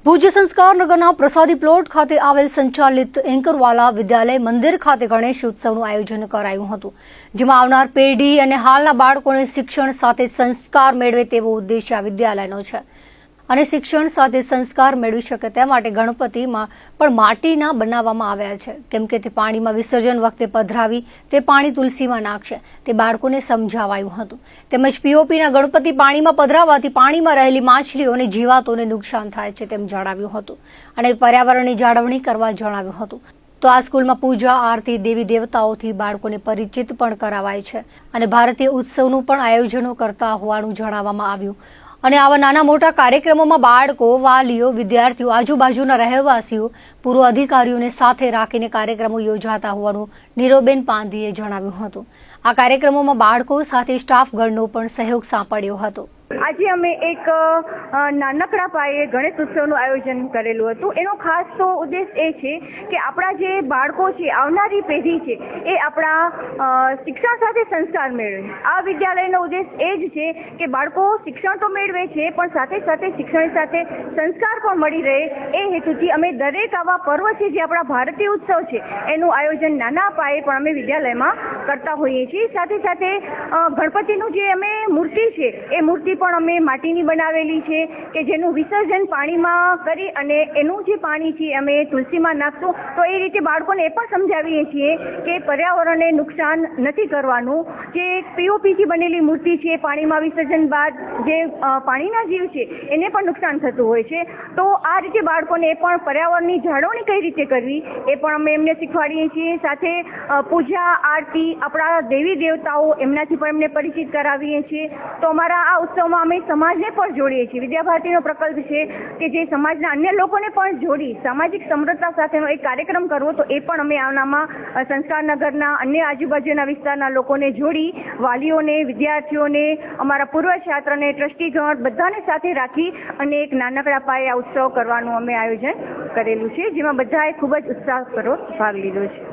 ભુજ સંસ્કારનગરના પ્રસાદી પ્લોટ ખાતે આવેલ સંચાલિત એન્કરવાલા વિદ્યાલય મંદિર ખાતે ગણેશ ઉત્સવનું આયોજન કરાયું હતું, જેમાં આવનાર પેઢી અને હાલના બાળકોને શિક્ષણ સાથે સંસ્કાર મેળવે તેવો ઉદ્દેશ્ય આ વિદ્યાલયનો છે અને શિક્ષણ સાથે સંસ્કાર મેળવી શકે તે માટે ગણપતિમાં પણ માટીના બનાવવામાં આવ્યા છે, કેમ કે તે પાણીમાં વિસર્જન વખતે પધરાવી તે પાણી તુલસીમાં નાખશે તે બાળકોને સમજાવાયું હતું. તેમજ પીઓપીના ગણપતિ પાણીમાં પધરાવવાથી પાણીમાં રહેલી માછલીઓ અને જીવાતોને નુકસાન થાય છે તેમ જણાવ્યું હતું અને પર્યાવરણની જાળવણી કરવા જણાવ્યું હતું. તો આ સ્કૂલમાં પૂજા આરતી દેવી દેવતાઓથી બાળકોને પરિચિત પણ કરાવાય છે અને ભારતીય ઉત્સવનું પણ આયોજનો કરતા હોવાનું જણાવવામાં આવ્યું. અને આવા નાના મોટા કાર્યક્રમોમાં બાળકો, વાલીઓ, વિદ્યાર્થીઓ, આજુબાજુના રહેવાસીઓ, પૂર્વ અધિકારીઓને સાથે રાખીને કાર્યક્રમો યોજાતા હોવાનું નીરોબેન પાંધીએ જણાવ્યું હતું. આ કાર્યક્રમોમાં બાળકો સાથે સ્ટાફગણનો પણ સહયોગ સાંપડ્યો હતો. આજે અમે એક નાનકડા પાયે ગણેશ ઉત્સવનું આયોજન કરેલું હતું. એનો ખાસ તો ઉદ્દેશ એ છે કે આપણા જે બાળકો છે, આવનારી પેઢી છે, એ આપણા શિક્ષણ સાથે સંસ્કાર મેળવે. આ વિદ્યાલયનો ઉદ્દેશ એ જ છે કે બાળકો શિક્ષણ તો મેળવે છે, પણ સાથે સાથે શિક્ષણ સાથે સંસ્કાર પણ મળી રહે. એ હેતુથી અમે દરેક આવા પર્વ છે જે આપણા ભારતીય ઉત્સવ છે એનું આયોજન નાના પાયે પણ અમે વિદ્યાલયમાં કરતા હોઈએ છીએ. સાથે સાથે ગણપતિનું જે અમે મૂર્તિ છે એ મૂર્તિ પણ અમે માટીની બનાવેલી છે કે જેનું વિસર્જન પાણીમાં કરી અને એનું જે પાણી છે અમે તુલસીમાં નાખશું. તો એ રીતે બાળકોને એ પણ સમજાવીએ છીએ કે પર્યાવરણને નુકસાન નથી કરવાનું. જે પીઓપીથી બનેલી મૂર્તિ છે, પાણીમાં વિસર્જન બાદ જે પાણીના જીવ છે એને પણ નુકસાન થતું હોય છે. તો આ રીતે બાળકોને એ પણ પર્યાવરણની જાળવણી કઈ રીતે કરવી એ પણ અમે એમને શીખવાડીએ છીએ. સાથે પૂજા આરતી, આપણા દેવી દેવતાઓ, એમનાથી પણ એમને પરિચિત કરાવીએ છીએ. તો અમારા આ ઉત્સવમાં અમે સમાજને પણ જોડીએ છીએ. વિદ્યાભારતીનો પ્રકલ્પ છે કે જે સમાજના અન્ય લોકોને પણ જોડી સામાજિક સમરસતા સાથેનો એક કાર્યક્રમ કરવો. તો એ પણ અમે આનામાં સંસ્કારનગરના અન્ય આજુબાજુના વિસ્તારના લોકોને જોડી, વાલીઓને, વિદ્યાર્થીઓને, અમારા પૂર્વ છાત્રને, ટ્રસ્ટીગણ બધાને સાથે રાખી અને એક નાનકડા પાયે આ ઉત્સવ કરવાનું અમે આયોજન કરેલું છે, જેમાં બધાએ ખૂબ જ ઉત્સાહપૂર્વક ભાગ લીધો છે.